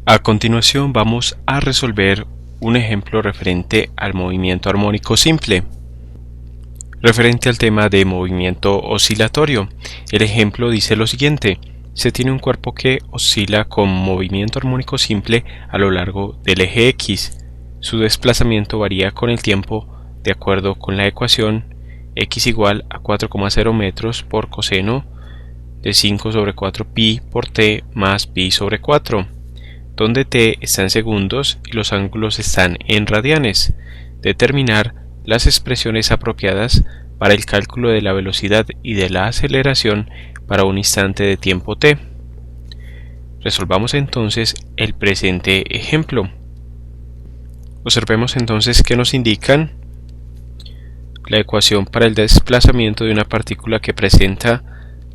A continuación vamos a resolver un ejemplo referente al movimiento armónico simple. Referente al tema de movimiento oscilatorio, el ejemplo dice lo siguiente: se tiene un cuerpo que oscila con movimiento armónico simple a lo largo del eje X. Su desplazamiento varía con el tiempo de acuerdo con la ecuación x igual a 4,0 metros por coseno de 5 sobre 4 pi por t más pi sobre 4, donde t está en segundos y los ángulos están en radianes. Determinar las expresiones apropiadas para el cálculo de la velocidad y de la aceleración para un instante de tiempo t. Resolvamos entonces el presente ejemplo. Observemos entonces que nos indican la ecuación para el desplazamiento de una partícula que presenta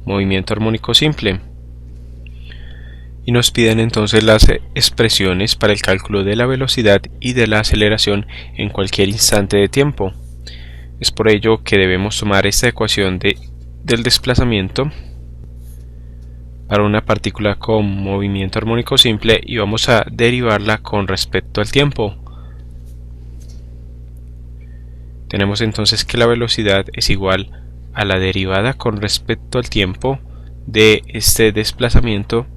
movimiento armónico simple. Y nos piden entonces las expresiones para el cálculo de la velocidad y de la aceleración en cualquier instante de tiempo. Es por ello que debemos tomar esta ecuación del desplazamiento para una partícula con movimiento armónico simple y vamos a derivarla con respecto al tiempo. Tenemos entonces que la velocidad es igual a la derivada con respecto al tiempo de este desplazamiento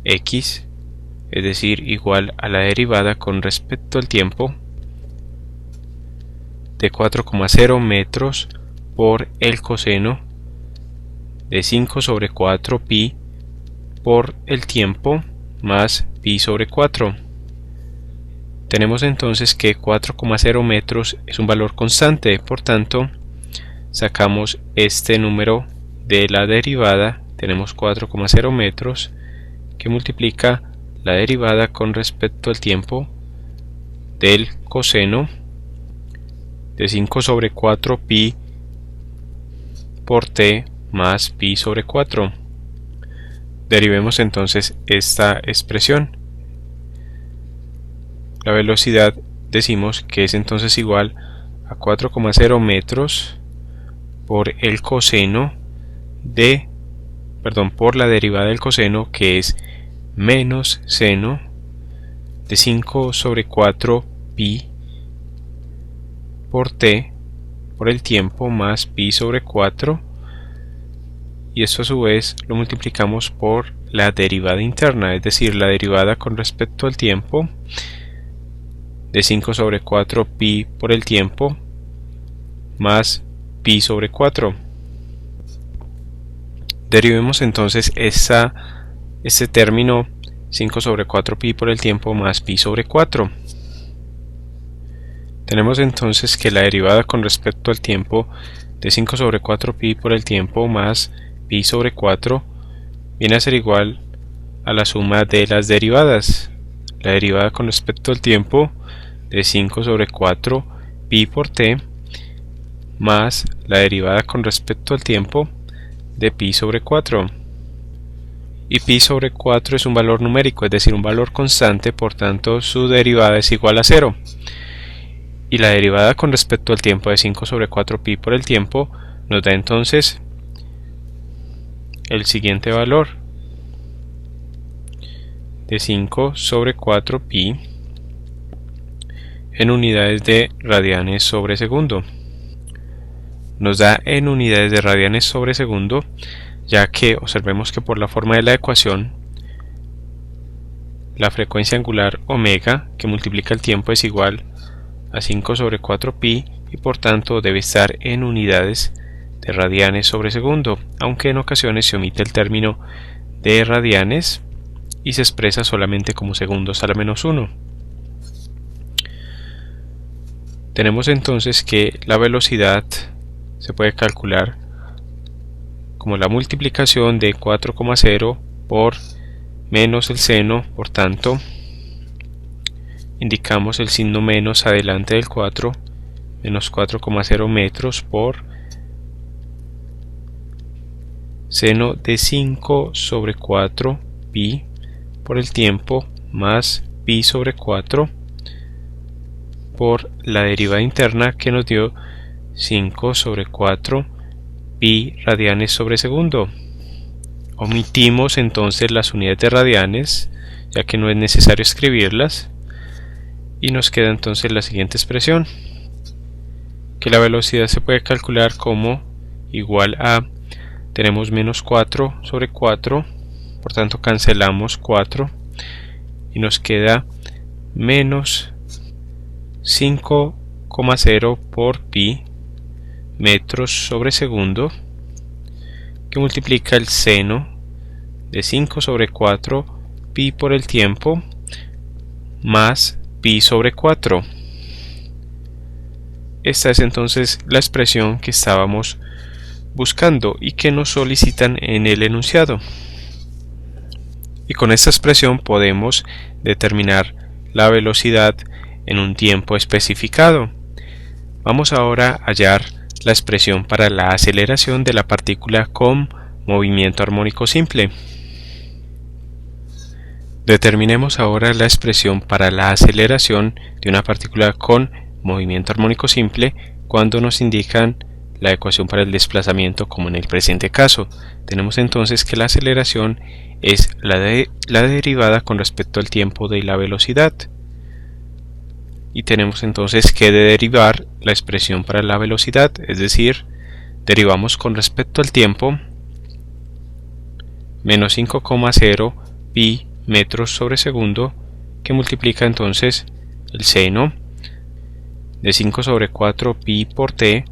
x, es decir, igual a la derivada con respecto al tiempo de 4,0 metros por el coseno de 5 sobre 4 pi por el tiempo más pi sobre 4. Tenemos entonces que 4,0 metros es un valor constante, por tanto sacamos este número de la derivada, tenemos 4,0 metros que multiplica la derivada con respecto al tiempo del coseno de 5 sobre 4 pi por t más pi sobre 4. Derivemos entonces esta expresión. La velocidad decimos que es entonces igual a 4,0 metros por el coseno por la derivada del coseno, que es menos seno de 5 sobre 4 pi por t por el tiempo más pi sobre 4, y esto a su vez lo multiplicamos por la derivada interna, es decir, la derivada con respecto al tiempo de 5 sobre 4 pi por el tiempo más pi sobre 4. Derivemos entonces este término 5 sobre 4 pi por el tiempo más pi sobre 4. Tenemos entonces que la derivada con respecto al tiempo de 5 sobre 4 pi por el tiempo más pi sobre 4 viene a ser igual a la suma de las derivadas. La derivada con respecto al tiempo de 5 sobre 4 pi por t más la derivada con respecto al tiempo de pi sobre 4. Y pi sobre 4 es un valor numérico, es decir, un valor constante, por tanto su derivada es igual a 0. Y la derivada con respecto al tiempo de 5 sobre 4 pi por el tiempo nos da entonces el siguiente valor de 5 sobre 4 pi en unidades de radianes sobre segundo. Nos da en unidades de radianes sobre segundo, ya que observemos que por la forma de la ecuación la frecuencia angular omega que multiplica el tiempo es igual a 5 sobre 4 pi y por tanto debe estar en unidades de radianes sobre segundo, aunque en ocasiones se omite el término de radianes y se expresa solamente como segundos a la menos 1. Tenemos entonces que la velocidad se puede calcular como la multiplicación de 4,0 por menos el seno, por tanto indicamos el signo menos adelante del 4, menos 4,0 metros por seno de 5 sobre 4 pi por el tiempo más pi sobre 4 por la derivada interna que nos dio 5 sobre 4 pi radianes sobre segundo. Omitimos entonces las unidades de radianes ya que no es necesario escribirlas, y nos queda entonces la siguiente expresión, que la velocidad se puede calcular como igual a, tenemos menos 4 sobre 4, por tanto cancelamos 4 y nos queda menos 5,0 por pi metros sobre segundo, que multiplica el seno de 5 sobre 4 pi por el tiempo más pi sobre 4. Esta es entonces la expresión que estábamos buscando y que nos solicitan en el enunciado. Y con esta expresión podemos determinar la velocidad en un tiempo especificado. Vamos ahora a hallar la expresión para la aceleración de la partícula con movimiento armónico simple. Determinemos ahora la expresión para la aceleración de una partícula con movimiento armónico simple cuando nos indican la ecuación para el desplazamiento, como en el presente caso. Tenemos entonces que la aceleración es la derivada con respecto al tiempo de la velocidad. Y tenemos entonces que derivar la expresión para la velocidad, es decir, derivamos con respecto al tiempo menos 5,0 pi metros sobre segundo, que multiplica entonces el seno de 5 sobre 4 pi por t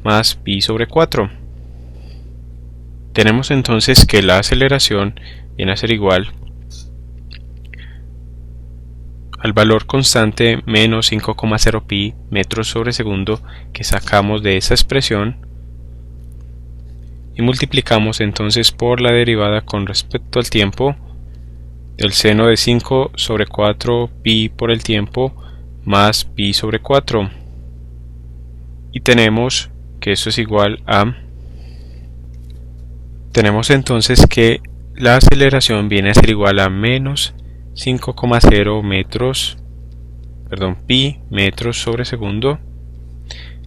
más pi sobre 4. Tenemos entonces que la aceleración viene a ser igual al valor constante menos 5,0 pi metros sobre segundo que sacamos de esa expresión, y multiplicamos entonces por la derivada con respecto al tiempo del seno de 5 sobre 4 pi por el tiempo más pi sobre 4, y tenemos que eso es igual a, tenemos entonces que la aceleración viene a ser igual a menos 5,0 pi metros sobre segundo,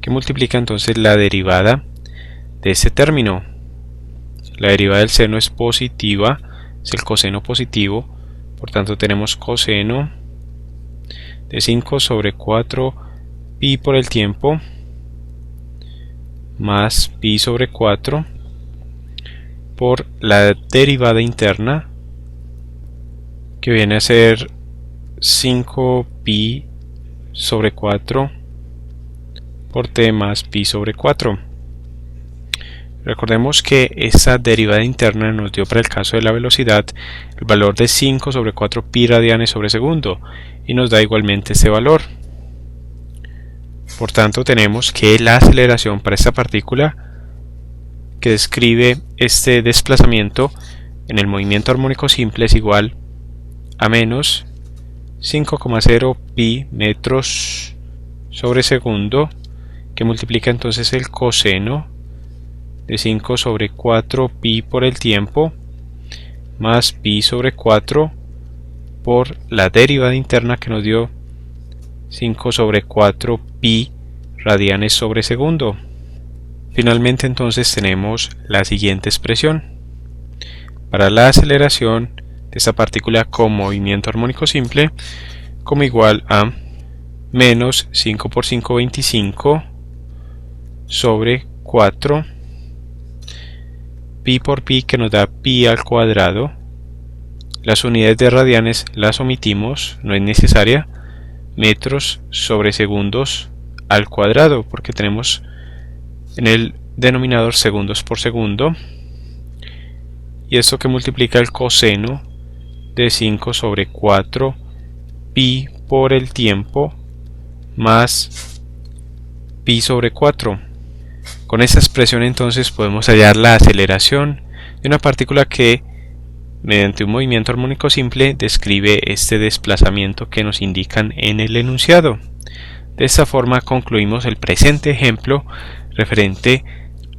que multiplica entonces la derivada de este término. La derivada del seno es positiva, es el coseno positivo, por tanto tenemos coseno de 5 sobre 4 pi por el tiempo más pi sobre 4 por la derivada interna, que viene a ser 5 pi sobre 4 por t más pi sobre 4. Recordemos que esta derivada interna nos dio para el caso de la velocidad el valor de 5 sobre 4 pi radianes sobre segundo, y nos da igualmente este valor. Por tanto, tenemos que la aceleración para esta partícula que describe este desplazamiento en el movimiento armónico simple es igual a menos 5,0 pi metros sobre segundo, que multiplica entonces el coseno de 5 sobre 4 pi por el tiempo más pi sobre 4 por la derivada interna que nos dio 5 sobre 4 pi radianes sobre segundo. Finalmente entonces tenemos la siguiente expresión para la aceleración de esta partícula con movimiento armónico simple, como igual a menos 5 por 5, 25 sobre 4 pi por pi, que nos da pi al cuadrado. Las unidades de radianes las omitimos, no es necesaria, metros sobre segundos al cuadrado, porque tenemos en el denominador segundos por segundo, y esto que multiplica el coseno de 5 sobre 4 pi por el tiempo más pi sobre 4. Con esta expresión entonces podemos hallar la aceleración de una partícula que mediante un movimiento armónico simple describe este desplazamiento que nos indican en el enunciado. De esta forma concluimos el presente ejemplo referente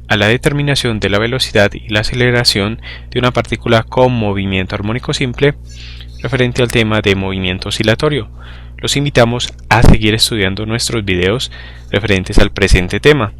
a la determinación de la velocidad y la aceleración de una partícula con movimiento armónico simple referente al tema de movimiento oscilatorio. Los invitamos a seguir estudiando nuestros videos referentes al presente tema.